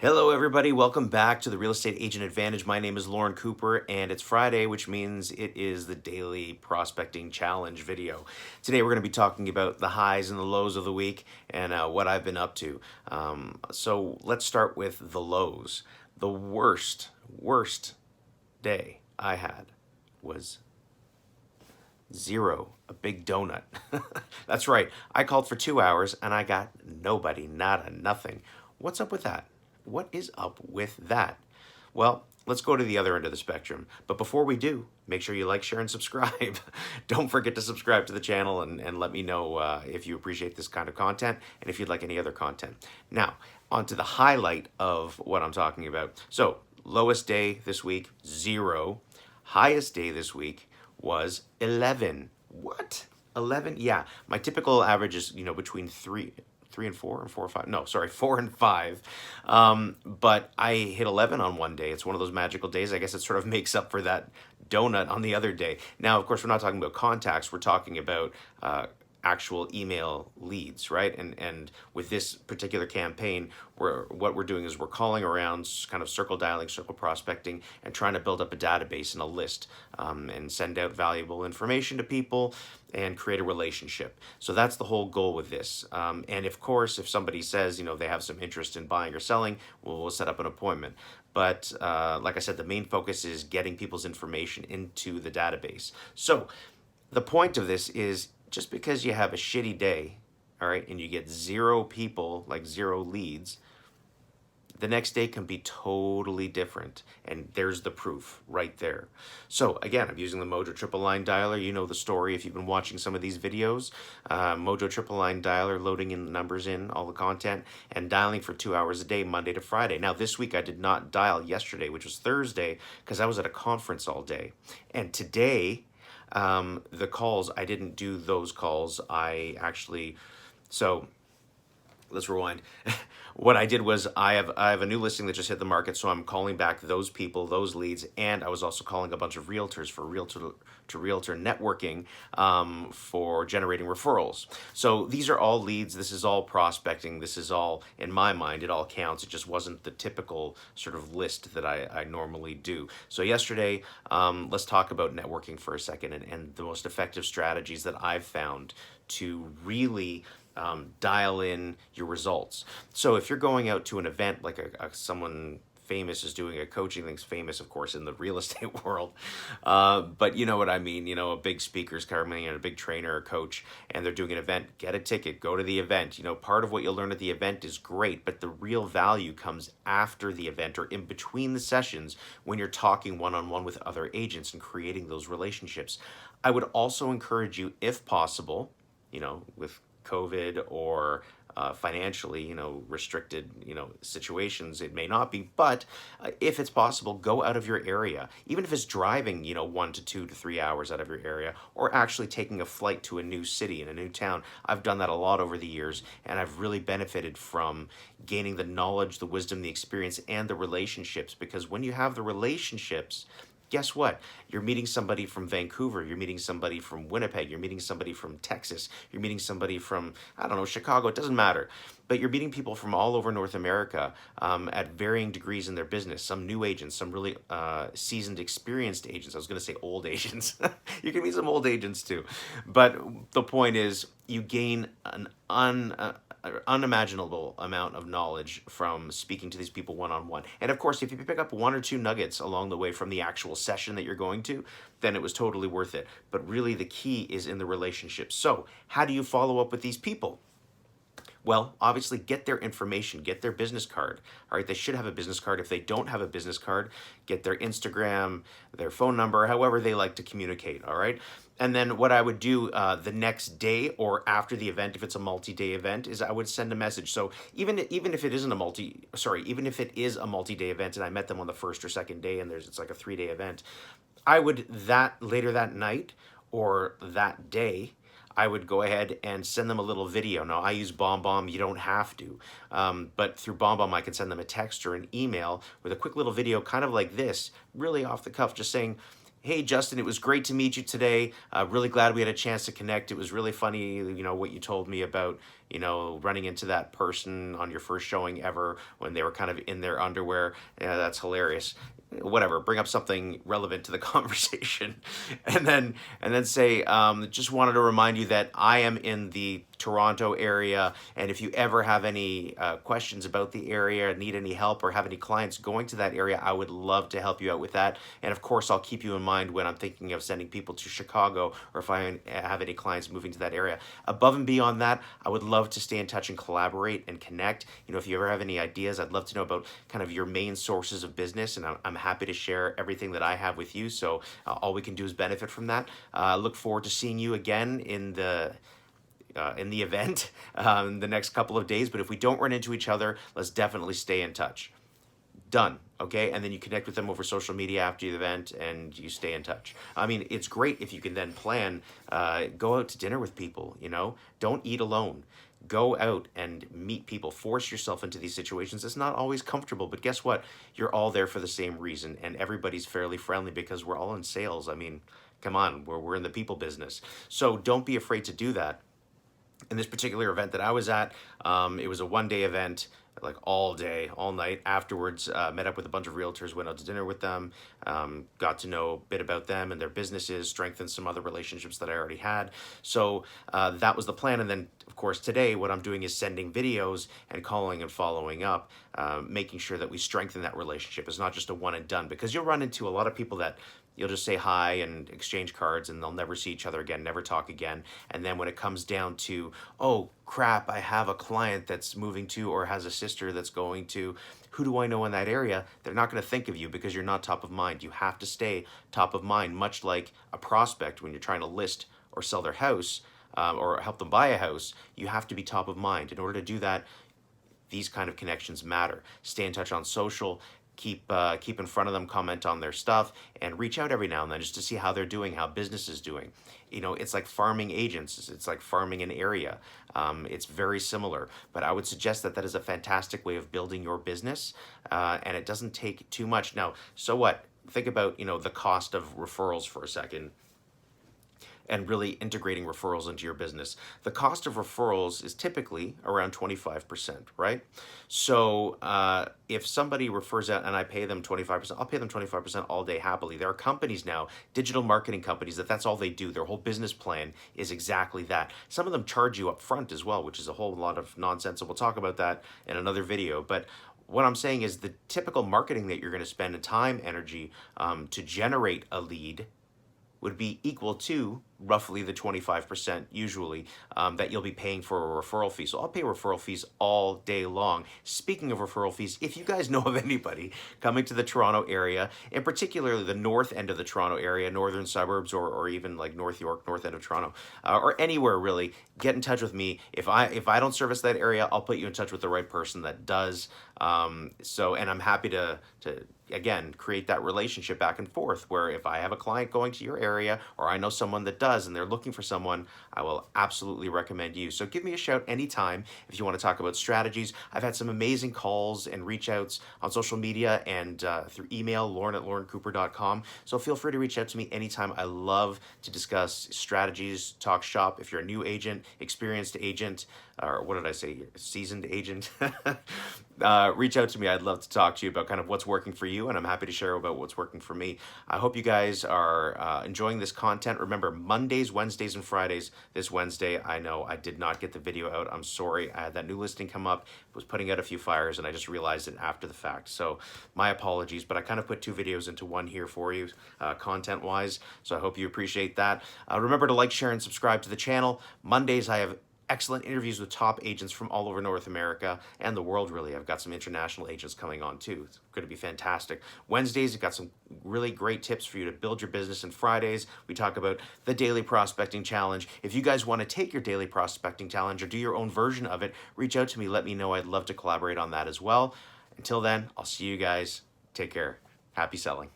Hello, everybody. Welcome back to the Real Estate Agent Advantage. My name is Lorne Cooper, and it's Friday, which means it is the Daily Prospecting Challenge video. Today, we're going to be talking about the highs and the lows of the week and what I've been up to. So let's start with the lows. The worst day I had was zero, a big donut. That's right. I called for 2 hours and I got nobody, nada, nothing. What's up with that? What is up with that? Well, let's go to the other end of the spectrum. But before we do, make sure you like, share, and subscribe. Don't forget to subscribe to the channel and let me know if you appreciate this kind of content and if you'd like any other content. Now, on to the highlight of what I'm talking about. So, lowest day this week, 0. Highest day this week was 11. What? 11? Yeah, my typical average is, between 3 and 4 and 4 or 5. No, sorry, 4 and 5. But I hit 11 on one day. It's one of those magical days. I guess it sort of makes up for that donut on the other day. Now, of course, we're not talking about contacts. We're talking about actual email leads, right? And with this particular campaign, what we're doing is we're calling around, kind of circle dialing, circle prospecting, and trying to build up a database and a list, and send out valuable information to people and create a relationship. So that's the whole goal with this. And of course, if somebody says, they have some interest in buying or selling, we'll set up an appointment. But like I said, the main focus is getting people's information into the database. So the point of this is, just because you have a shitty day, all right, and you get 0 people, like 0 leads, the next day can be totally different. And there's the proof right there. So again, I'm using the Mojo Triple Line Dialer. You know the story if you've been watching some of these videos. Mojo Triple Line Dialer, loading in the numbers in, all the content, and dialing for 2 hours a day, Monday to Friday. Now this week I did not dial yesterday, which was Thursday, because I was at a conference all day. And today, the calls, I didn't do those calls. So let's rewind. What I did was I have a new listing that just hit the market, so I'm calling back those people, those leads, and I was also calling a bunch of realtors for realtor to realtor networking, for generating referrals. So these are all leads. This is all prospecting. This is all, in my mind, it all counts. It just wasn't the typical sort of list that I normally do. So yesterday, let's talk about networking for a second and the most effective strategies that I've found to really dial in your results. So if you're going out to an event like someone famous is doing a coaching thing's famous, of course, in the real estate world, but you know what I mean. A big speaker's coming and a big trainer or coach, and they're doing an event. Get a ticket, go to the event. Part of what you'll learn at the event is great, but the real value comes after the event or in between the sessions when you're talking one-on-one with other agents and creating those relationships. I would also encourage you, if possible, with COVID or financially, restricted, situations, it may not be, but if it's possible, go out of your area, even if it's driving, 1 to 2 to 3 hours out of your area, or actually taking a flight to a new city in a new town. I've done that a lot over the years, and I've really benefited from gaining the knowledge, the wisdom, the experience, and the relationships, because when you have the relationships, guess what? You're meeting somebody from Vancouver. You're meeting somebody from Winnipeg. You're meeting somebody from Texas. You're meeting somebody from, I don't know, Chicago. It doesn't matter. But you're meeting people from all over North America, at varying degrees in their business. Some new agents, some really seasoned, experienced agents. I was going to say old agents. You can meet some old agents too. But the point is, you gain an unimaginable amount of knowledge from speaking to these people one-on-one. And of course, if you pick up 1 or 2 nuggets along the way from the actual session that you're going to, then it was totally worth it. But really the key is in the relationship. So how do you follow up with these people? Well, obviously get their information, get their business card. All right, they should have a business card. If they don't have a business card, get their Instagram, their phone number, however they like to communicate, all right? And then what I would do the next day or after the event, if it's a multi-day event, is I would send a message. So even if it isn't even if it is a multi-day event and I met them on the first or second day and it's like a 3-day event, I would later that night or that day, I would go ahead and send them a little video. Now, I use BombBomb. You don't have to. But through BombBomb, I can send them a text or an email with a quick little video, kind of like this, really off the cuff, just saying, Hey, Justin, it was great to meet you today. Really glad we had a chance to connect. It was really funny, what you told me about, running into that person on your first showing ever when they were kind of in their underwear. Yeah, that's hilarious. Whatever, bring up something relevant to the conversation. And then say, just wanted to remind you that I am in the Toronto area, and if you ever have any questions about the area, need any help, or have any clients going to that area, I would love to help you out with that. And of course, I'll keep you in mind when I'm thinking of sending people to Chicago, or if I have any clients moving to that area. Above and beyond that, I would love to stay in touch and collaborate and connect. If you ever have any ideas, I'd love to know about kind of your main sources of business, and I'm happy to share everything that I have with you. So all we can do is benefit from that. Look forward to seeing you again in the event the next couple of days. But if we don't run into each other, let's definitely stay in touch. Done. Okay, and then you connect with them over social media after the event, and you stay in touch. I mean, it's great if you can then plan, go out to dinner with people. Don't eat alone. Go out and meet people. Force yourself into these situations. It's not always comfortable, but guess what? You're all there for the same reason, and everybody's fairly friendly because we're all in sales. I mean, come on, we're in the people business. So don't be afraid to do that. In this particular event that I was at, it was a one-day event, like all day, all night. Afterwards, met up with a bunch of realtors, went out to dinner with them, got to know a bit about them and their businesses, strengthened some other relationships that I already had. So that was the plan. And then, of course, today, what I'm doing is sending videos and calling and following up, making sure that we strengthen that relationship. It's not just a one and done, because you'll run into a lot of people that you'll just say hi and exchange cards, and they'll never see each other again, never talk again. And then when it comes down to, oh crap, I have a client that's moving to, or has a sister that's going to, who do I know in that area? They're not going to think of you because you're not top of mind. You have to stay top of mind, much like a prospect when you're trying to list or sell their house, or help them buy a house. You have to be top of mind. In order to do that, these kind of connections matter. Stay in touch on social. Keep in front of them, comment on their stuff, and reach out every now and then just to see how they're doing, how business is doing. It's like farming agents. It's like farming an area. It's very similar, but I would suggest that that is a fantastic way of building your business, and it doesn't take too much. Now, so what? Think about the cost of referrals for a second, and really integrating referrals into your business. The cost of referrals is typically around 25%, right? So if somebody refers out and I pay them 25%, I'll pay them 25% all day happily. There are companies now, digital marketing companies, that's all they do. Their whole business plan is exactly that. Some of them charge you up front as well, which is a whole lot of nonsense. And we'll talk about that in another video. But what I'm saying is the typical marketing that you're going to spend in time, energy to generate a lead would be equal to roughly the 25% usually that you'll be paying for a referral fee. So I'll pay referral fees all day long. Speaking of referral fees, if you guys know of anybody coming to the Toronto area, and particularly the north end of the Toronto area, northern suburbs, or even like North York, north end of Toronto, or anywhere really, get in touch with me. If I don't service that area, I'll put you in touch with the right person that does. And I'm happy to again create that relationship back and forth, where if I have a client going to your area, or I know someone that does and they're looking for someone, I will absolutely recommend you. So give me a shout anytime if you want to talk about strategies. I've had some amazing calls and reach outs on social media and through email, Lorne@lornecooper.com. So feel free to reach out to me anytime. I love to discuss strategies, talk shop. If you're a new agent, experienced agent, or what did I say, seasoned agent, reach out to me. I'd love to talk to you about kind of what's working for you, and I'm happy to share about what's working for me. I hope you guys are enjoying this content. Remember, Mondays, Wednesdays, and Fridays. This Wednesday, I know I did not get the video out. I'm sorry. I had that new listing come up, was putting out a few fires, and I just realized it after the fact. So my apologies, but I kind of put two videos into one here for you, content-wise. So I hope you appreciate that. Remember to like, share, and subscribe to the channel. Mondays, I have excellent interviews with top agents from all over North America and the world, really. I've got some international agents coming on too. It's going to be fantastic. Wednesdays, I've got some really great tips for you to build your business. And Fridays, we talk about the Daily Prospecting Challenge. If you guys want to take your Daily Prospecting Challenge or do your own version of it, reach out to me. Let me know. I'd love to collaborate on that as well. Until then, I'll see you guys. Take care. Happy selling.